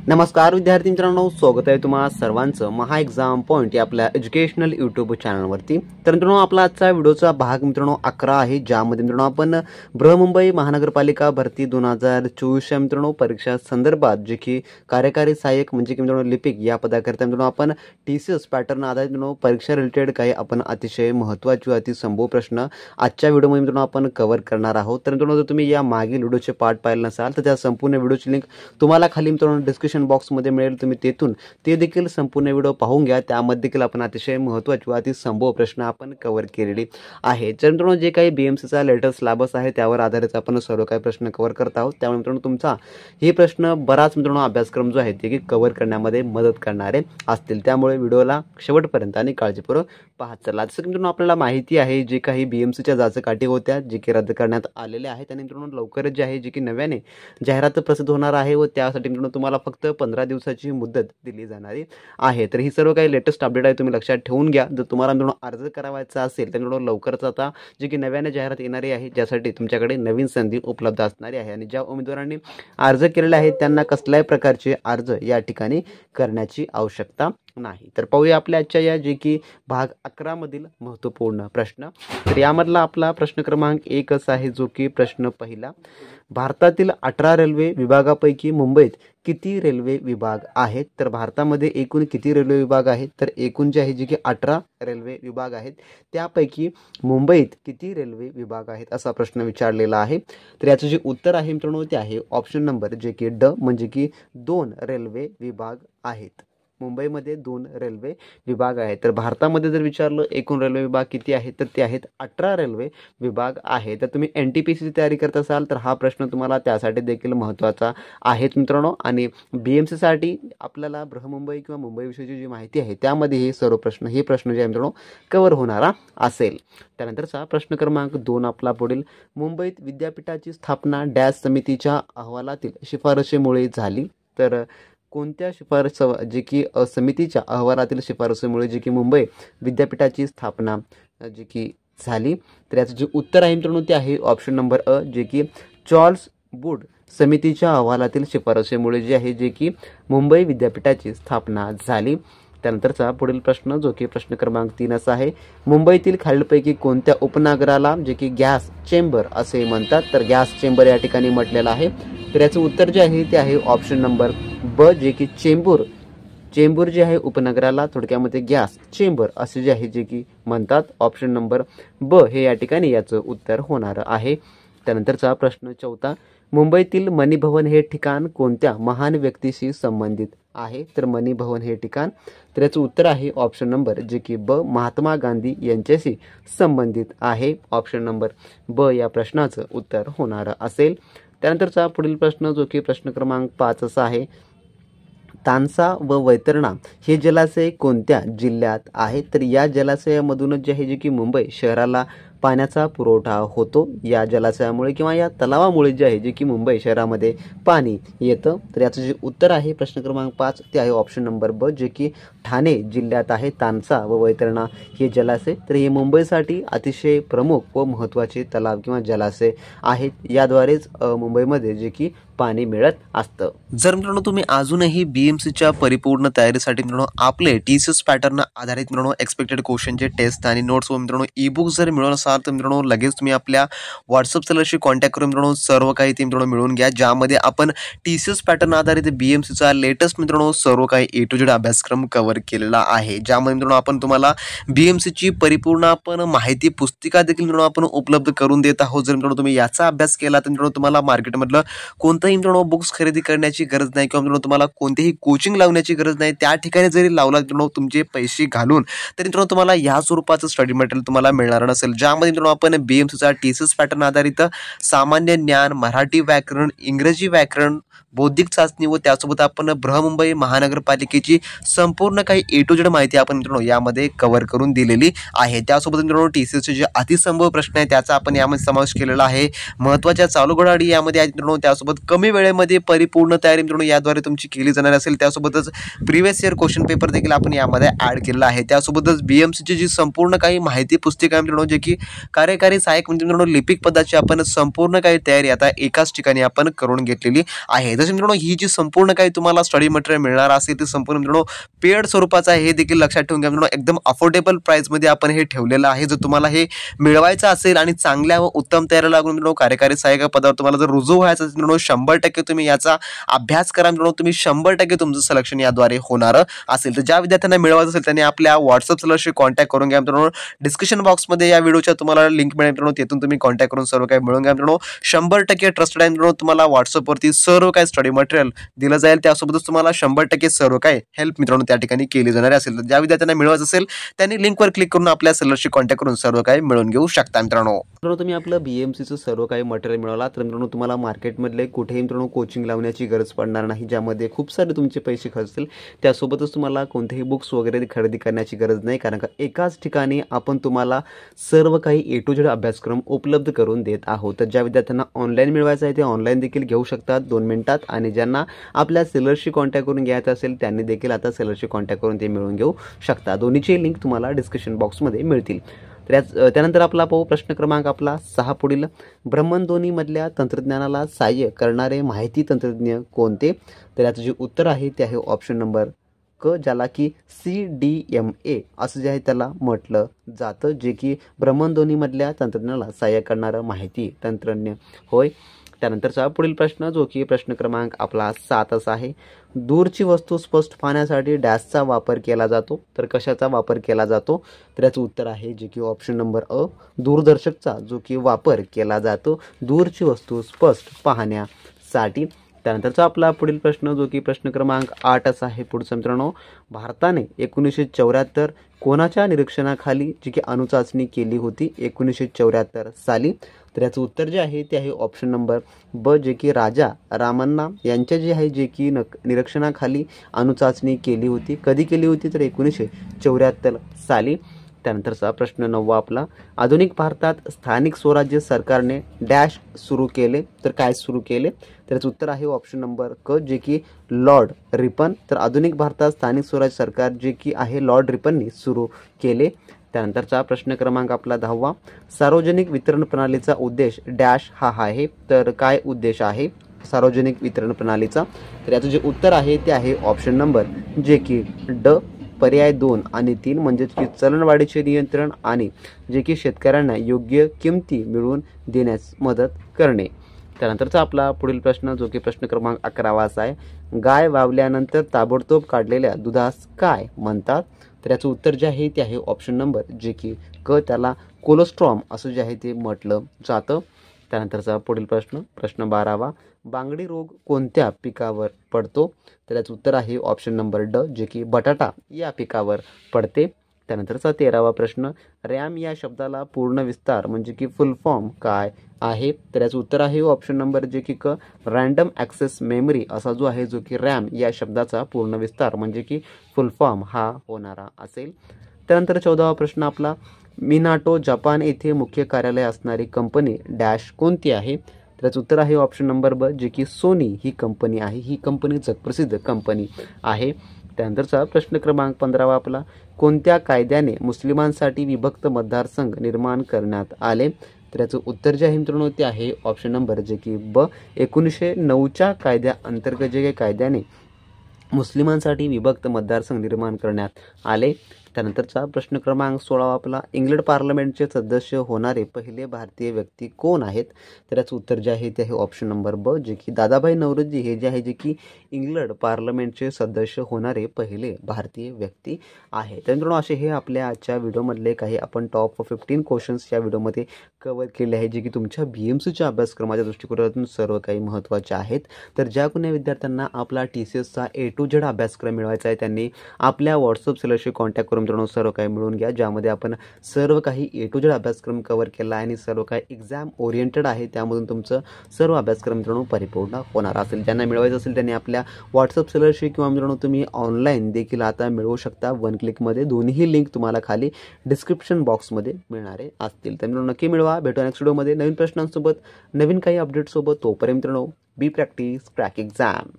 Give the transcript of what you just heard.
नमस्कार विद्यार्थी मित्रांनो, स्वागत आहे तुम्हा सर्वांचं महा एक्झाम पॉइंट या आपल्या एज्युकेशनल यूट्यूब चॅनलवरती। तर मित्रांनो, आपला आजचा व्हिडिओचा भाग मित्रांनो 11 आहे, ज्यामध्ये मित्रांनो आपण बृहमुंबई महानगरपालिका भरती 2024 या मित्रांनो परीक्षा संदर्भात जे की कार्यकारी सहाय्यक म्हणजे की मित्रांनो लिपिक या पदाकरता मित्रांनो आपण TCS पॅटर्न आधारित मित्रांनो परीक्षा रिलेटेड काही आपण अतिशय महत्त्वाचे व अतिसंभव प्रश्न आजच्या व्हिडिओमध्ये मित्रांनो आपण कव्हर करणार आहोत। तर मित्रांनो, जर तुम्ही या मागील व्हिडिओचे पार्ट पाहिले नसाल तर त्या संपूर्ण व्हिडिओची लिंक तुम्हाला खाली मित्रांनो डिस्क्रिप्शन बॉक्स मध्ये मिळेल, तुम्ही तेथून ते देखील संपूर्ण व्हिडिओ पाहून घ्या। त्यामध्ये देखील आपण अतिशय महत्त्वाचे व अतिसंभव प्रश्न आपण कव्हर केलेले आहे। तर मित्रांनो, जे काही BMCचा लेटेस्ट सिलेबस आहे त्यावर आधारित आपण सर्व काही प्रश्न कव्हर करत आहोत। त्यामुळे मित्रांनो, तुमचा हे प्रश्न बराच मित्रांनो अभ्यासक्रम जो आहे ते की कव्हर करण्यामध्ये मदत करणारे असतील, त्यामुळे व्हिडिओला शेवटपर्यंत आणि काळजीपूर्वक पाहत चला। जसं की मित्रांनो आपल्याला माहिती आहे, जे काही BMCच्या जाचकाठी होत्या जे की रद्द करण्यात आलेले आहेत आणि मित्रांनो लवकरच जे आहे जे की नव्याने जाहिरात प्रसिद्ध होणार आहे व त्यासाठी मित्रांनो तुम्हाला फक्त 15 दिवसाची मुदत दिली जाणारी आहे। तर ही सर्व काही लेटेस्ट अपडेट आहे, तुम्ही लक्षात ठेवून घ्या। जर तुम्हाला मित्रांनो अर्ज करायचा असेल तर मित्रांनो लवकरच आता जे की नव्याने जाहिरात येणारी आहे, ज्यासाठी तुमच्याकडे नवीन संधी उपलब्ध असणारी आहे आणि ज्या उमेदवारांनी अर्ज केलेले आहेत त्यांना कसल्याही प्रकारचे अर्ज या ठिकाणी करण्याची आवश्यकता नाही। तर पाहूया आपल्या आजच्या या जे की भाग 11 मधील महत्त्वपूर्ण प्रश्न। तर यामधला आपला प्रश्न क्रमांक 1 असा आहे, जो की प्रश्न पहिला, भारतातील 18 रेल्वे विभागापैकी मुंबईत किती रेल्वे विभाग आहेत? तर भारतामध्ये एकूण किती रेल्वे विभाग आहेत? तर एकूण जे आहे जे की 18 रेल्वे विभाग आहेत, त्यापैकी मुंबईत किती रेल्वे विभाग आहेत असा प्रश्न विचारलेला आहे। तर याचं जे उत्तर आहे मित्रांनो ते आहे ऑप्शन नंबर जे की ड, म्हणजे की 2 रेल्वे विभाग आहेत। मुंबईमध्ये 2 रेल्वे विभाग आहेत। तर भारतामध्ये जर विचारलं एकूण रेल्वे विभाग किती आहेत तर ते आहेत 18 रेल्वे विभाग आहेत। तर तुम्ही NTPCची तयारी करत असाल तर हा प्रश्न तुम्हाला त्यासाठी देखील महत्त्वाचा आहे मित्रांनो। आणि BMC साठी आपल्याला बृहमुंबई किंवा मुंबई विषयीची जी माहिती आहे त्यामध्ये हे सर्व प्रश्न जे आहे मित्रांनो कव्हर होणारा असेल। त्यानंतरचा प्रश्न क्रमांक 2 आपला पुढील, मुंबईत विद्यापीठाची स्थापना डॅश समितीच्या अहवालातील शिफारशीमुळे झाली? तर कोणत्या शिफारस जे की समितीच्या अहवालातील शिफारसीमुळे जे की मुंबई विद्यापीठाची स्थापना जे की झाली? तर याचं जे उत्तर आहे मित्रांनो ते आहे ऑप्शन नंबर अ, जे की चार्ल्स वुड समितीच्या अहवालातील शिफारसीमुळे जे आहे जे की मुंबई विद्यापीठाची स्थापना झाली। त्यानंतरचा पुढील प्रश्न जो की प्रश्न क्रमांक 3 असा आहे, मुंबईतील खालीलपैकी कोणत्या उपनगराला जे की गॅस चेंबर असे म्हणतात? तर गॅस चेंबर या ठिकाणी म्हटलेलं आहे। तर याचं उत्तर जे आहे ते आहे ऑप्शन नंबर ब, जे की चेंबूर। चेंबूर जे आहे उपनगराला थोडक्यामध्ये गॅस चेंबर असे जे आहे जे की म्हणतात। ऑप्शन नंबर ब हे या ठिकाणी याचं उत्तर होणार आहे। त्यानंतरचा प्रश्न 4, मुंबईतील मनी भवन हे ठिकाण कोणत्या महान व्यक्तीशी संबंधित आहे? तर मनी भवन हे ठिकाण, तर याचं उत्तर आहे ऑप्शन नंबर जे की ब, महात्मा गांधी यांच्याशी संबंधित आहे। ऑप्शन नंबर ब या प्रश्नाचं उत्तर होणार असेल। त्यानंतरचा पुढील प्रश्न जो की प्रश्न क्रमांक 5 असा आहे, तानसा व वैतरणा हे जलाशय कोणत्या जिल्ह्यात आहेत? तर या जलाशयामधूनच जे आहे जे की मुंबई शहराला पाण्याचा पुरवठा होतो। या जलाशयामुळे किंवा या तलावामुळे जे आहे जे की मुंबई शहरामध्ये पाणी येतं। तर याचं जे उत्तर आहे प्रश्न क्रमांक 5 ते आहे ऑप्शन नंबर ब, जे की ठाणे जिल्ह्यात आहे तानसा व वैतरणा हे जलाशय। तर हे मुंबईसाठी अतिशय प्रमुख व महत्त्वाचे तलाव किंवा जलाशय आहेत। याद्वारेच मुंबईमध्ये जे की पाणी मिळत असतं। जर मित्रांनो तुम्ही अजूनही BMCच्या परिपूर्ण तयारीसाठी मित्रांनो आपले TCS पॅटर्न आधारित मित्रांनो एक्सपेक्टेड क्वेश्चनचे टेस्ट आणि नोट्स व मित्रांनो ई-बुक जर मिळवून असाल तर मित्रांनो लगेच तुम्ही आपल्या व्हॉट्सअप सेलरशी कॉन्टॅक्ट करून मित्रांनो सर्व काही ते मित्रांनो मिळवून घ्या, ज्यामध्ये आपण TCS पॅटर्न आधारित BMCचा लेटेस्ट मित्रांनो सर्व काही A to Z अभ्यासक्रम कव्हर केलेला आहे, ज्यामध्ये मित्रांनो आपण तुम्हाला BMCची परिपूर्ण आपण माहिती पुस्तिका देखील मित्रांनो आपण उपलब्ध करून देत आहोत। जर मित्रांनो तुम्ही याचा अभ्यास केला तर मित्रांनो तुम्हाला मार्केटमधलं कोणतंही मित्रांनो बुक्स खरेदी करण्याची गरज नाही किंवा मित्रांनो तुम्हाला कोणतेही कोचिंग लावण्याची गरज नाही। त्या ठिकाणी जरी लावला मित्रांनो तुमचे पैसे घालून तरी मित्रांनो तुम्हाला या स्वरूपाचं स्टडी मटेरियल तुम्हाला मिळणार नसेल, ज्यामध्ये मित्रांनो आपण BMCचा TCS पॅटर्न आधारित सामान्य ज्ञान, मराठी व्याकरण, इंग्रजी व्याकरण, बौद्धिक चाचणी व त्यासोबत आपण बृहमुंबई महानगरपालिकेची संपूर्ण काही A to Z माहिती आपण मित्रांनो यामध्ये कव्हर करून दिलेली आहे। त्यासोबत मित्रांनो TCSचे जे अतिसंभव प्रश्न आहे त्याचा आपण यामध्ये समावेश केलेला आहे। महत्त्वाच्या चालू घडामोडी यामध्ये आहेत मित्रांनो, त्यासोबत कमी वेळेमध्ये परिपूर्ण तयारी मित्रांनो याद्वारे तुमची केली जाणार असेल। त्यासोबतच प्रिव्हियस इयर क्वेश्चन पेपर देखील आपण यामध्ये ॲड केलेला आहे। त्यासोबतच BMCची जी संपूर्ण काही माहिती पुस्तिका मित्रांनो जे की कार्यकारी सहाय्यक म्हणजे मित्रांनो लिपिक पदाची आपण संपूर्ण काही तयारी आता एकाच ठिकाणी आपण करून घेतलेली आहे. जसे मित्रांनो ही जी संपूर्ण काही तुम्हाला स्टडी मटेरियल मिळणार असेल ते संपूर्ण मित्रांनो पेड स्वरूपाचं आहे, हे देखील लक्षात ठेवून घ्या मित्रांनो. एकदम अफोर्डेबल प्राइसमध्ये आपण हे ठेवलेलं आहे. जर तुम्हाला हे मिळवायचं असेल आणि चांगल्या व उत्तम तयारी लागून मित्रांनो कार्यकारी सहाय्यक पदावर तुम्हाला जर रुजू व्हायचं असेल मित्रांनो 100% तुम्ही याचा अभ्यास करा मित्रांनो. तुम्ही 100% तुमचं सिलेक्शन याद्वारे होणार असेल. तर ज्या विद्यार्थ्यांना मिळवायचं असेल त्यांनी आपल्या व्हॉट्सअप सेलरशी कॉन्टॅक्ट करून घ्या मित्रांनो. डिस्क्रिप्शन बॉक्समध्ये या व्हिडिओच्या तुम्हाला लिंक मिळेल मित्रांनो. तिथून तुम्ही कॉन्टॅक्ट करून सर्व काही मिळवून घ्या मित्रांनो. 100% ट्रस्टेड आहे मित्रांनो. तुम्हाला व्हॉट्सअपवरती सर्व काही स्टडी मटेरियल दिलं जाईल. त्यासोबतच तुम्हाला 100% सर्व काही हेल्प मित्रांनो त्या ठिकाणी केली जाणार असेल. तर ज्या विद्यार्थ्यांना मिळवायचं असेल त्यांनी लिंकवर क्लिक करून आपल्या सेलरशी कॉन्टॅक्ट करून सर्व काही मिळवून घेऊ शकता मित्रांनो. तुम्ही आपलं BMCचं सर्व काही मटेरियल मिळवला तर मित्रांनो तुम्हाला मार्केटमधले कुठेही मित्रांनो कोचिंग लावण्याची गरज पडणार नाही, ज्यामध्ये खूप सारे तुमचे पैसे खर्चतील. त्यासोबतच तुम्हाला कोणतेही बुक्स वगैरे खरेदी करण्याची गरज नाही, कारण का एकाच ठिकाणी आपण तुम्हाला सर्व काही A to Z अभ्यासक्रम उपलब्ध करून देत आहोत. तर ज्या विद्यार्थ्यांना ऑनलाईन मिळवायचं आहे ते ऑनलाईन देखील घेऊ शकतात 2 मिनिटात, आणि ज्यांना आपल्या सेलरशी कॉन्टॅक्ट करून घ्यायचं असेल त्यांनी देखील आता सेलरशी कॉन्टॅक्ट करून ते मिळवून घेऊ शकता. दोन्हीची लिंक तुम्हाला डिस्क्रिप्शन बॉक्समध्ये मिळतील. तर त्यानंतर आपला पाहू प्रश्न क्रमांक आपला 6 पुढील. ब्रह्मध्वनीमधल्या तंत्रज्ञानाला सहाय्य करणारे माहिती तंत्रज्ञ कोणते? तर याचं जे उत्तर आहे ते आहे ऑप्शन नंबर क, ज्याला की CDMA असं जे आहे त्याला म्हटलं जातं, जे की ब्रह्मध्वनीमधल्या तंत्रज्ञानाला सहाय्य करणारं माहिती तंत्रज्ञ होय. त्यानंतरचा पुढील प्रश्न जो की प्रश्न क्रमांक आपला 7 असा आहे. दूरची वस्तू स्पष्ट पाहण्यासाठी डॅशचा वापर केला जातो, तर कशाचा वापर केला जातो? तर याचं उत्तर आहे जे की ऑप्शन नंबर अ, दूरदर्शकचा जो की वापर केला जातो दूरची वस्तू स्पष्ट पाहण्यासाठी. त्यानंतरचा आपला पुढील प्रश्न जो की प्रश्न क्रमांक 8 असा आहे पुढचा मित्रांनो. भारताने 1974 कोणाच्या निरीक्षणाखाली जी की अणुचाचणी केली होती 1974 साली? तर याचं उत्तर जे आहे ते आहे ऑप्शन नंबर ब, जे की राजा रामन्ना यांच्या जे आहे जे की निरीक्षणाखाली अणुचाचणी केली होती. कधी केली होती? तर 1974 साली. त्यानंतरचा प्रश्न 9 आपला. आधुनिक भारतात स्थानिक स्वराज्य सरकारने डॅश सुरू केले, तर काय सुरू केले? तर याचं उत्तर आहे ऑप्शन नंबर क, जे की लॉर्ड रिपन. तर आधुनिक भारतात स्थानिक स्वराज्य सरकार जे की आहे लॉर्ड रिपननी सुरू केले. त्यानंतरचा प्रश्न क्रमांक आपला 10वा. सार्वजनिक वितरण प्रणालीचा उद्देश डॅश हा आहे, तर काय उद्देश आहे सार्वजनिक वितरण प्रणालीचा? तर याचं जे उत्तर आहे ते आहे ऑप्शन नंबर जे की ड, पर्याय 2 आणि 3, म्हणजेच की चलनवाढीचे नियंत्रण आणि जे की शेतकऱ्यांना योग्य किमती मिळवून देण्यास मदत करणे. त्यानंतरचा आपला पुढील प्रश्न जो की प्रश्न क्रमांक 11 असा आहे. गाय वावल्यानंतर ताबडतोब काढलेल्या दुधास काय म्हणतात? तर याचं उत्तर जे आहे ते आहे ऑप्शन नंबर जे की क, त्याला कोलोस्ट्रॉम असं जे आहे ते म्हटलं जातं. त्यानंतरचा पुढील प्रश्न प्रश्न 12वा. बांगडी रोग कोणत्या पिकावर पडतो? तर याचं उत्तर आहे ऑप्शन नंबर ड, जे की बटाटा या पिकावर पडते. त्यानंतरचा 13वा प्रश्न. रॅम या शब्दाला पूर्ण विस्तार म्हणजे की फुल फॉर्म काय आहे? तर याचं उत्तर आहे ऑप्शन नंबर जे की क, रँडम ॲक्सेस मेमरी असा जो आहे जो की रॅम या शब्दाचा पूर्ण विस्तार म्हणजे की फुल फॉर्म हा होणारा असेल. त्यानंतर 14वा प्रश्न आपला. मिनाटो जपान येथे मुख्य कार्यालय असणारी कंपनी डॅश कोणती आहे? तर याचं उत्तर आहे ऑप्शन नंबर ब, जे की सोनी ही कंपनी आहे. ही कंपनी जगप्रसिद्ध कंपनी आहे. त्यानंतरचा प्रश्न क्रमांक 15वा आपला. कोणत्या कायद्याने मुस्लिमांसाठी विभक्त मतदारसंघ निर्माण करण्यात आले? तर याचं उत्तर जे आहे मित्रांनो ते आहे ऑप्शन नंबर जे की ब, 1909च्या कायद्या अंतर्गत जे काही कायद्याने मुस्लिमांसाठी विभक्त मतदारसंघ निर्माण करण्यात आले. त्यानंतरचा प्रश्न क्रमांक 16 आपला. इंग्लंड पार्लमेंटचे सदस्य होणारे पहिले भारतीय व्यक्ती कोण आहेत? तर याचं उत्तर जे आहे ते आहे ऑप्शन नंबर ब, जे की दादाभाई नौरोजी हे जे आहे जे की इंग्लंड पार्लमेंटचे सदस्य होणारे पहिले भारतीय व्यक्ती आहे. त्यानंतर असे हे आपल्या आजच्या व्हिडिओमधले काही आपण टॉप 15 क्वेश्चन्स या व्हिडिओमध्ये कव्हर केले आहे, जे की तुमच्या BMCच्या अभ्यासक्रमाच्या दृष्टिकोनातून सर्व काही महत्त्वाचे आहेत. तर ज्या कोणी विद्यार्थ्यांना आपला TCSचा A to Z अभ्यासक्रम मिळवायचा आहे त्यांनी आपल्या व्हॉट्सअप सेलरशी कॉन्टॅक्ट करून मित्रांनो सर्व काही मिळवून घ्या, ज्यामध्ये आपण सर्व काही A to Z अभ्यासक्रम कव्हर केला आहे आणि सर्व काही एक्झाम ओरिएंटेड आहे. त्यामधून तुमचं सर्व अभ्यासक्रम मित्रांनो परिपूर्ण होणार असेल. ज्यांना मिळवायचं असेल त्यांनी आपल्या व्हॉट्सअप सेलरशी किंवा मित्रांनो तुम्ही ऑनलाईन देखील आता मिळवू शकता 1 क्लिकमध्ये. दोन्ही लिंक तुम्हाला खाली डिस्क्रिप्शन बॉक्समध्ये मिळणारे असतील. तर मित्रांनो नक्की मिळवा. भेटूया नेक्स्ट व्हिडिओमध्ये नवीन प्रश्नांसोबत नवीन काही अपडेटसोबत. तोपर्यंत मित्रांनो बी प्रॅक्टिस क्रॅक एक्झाम.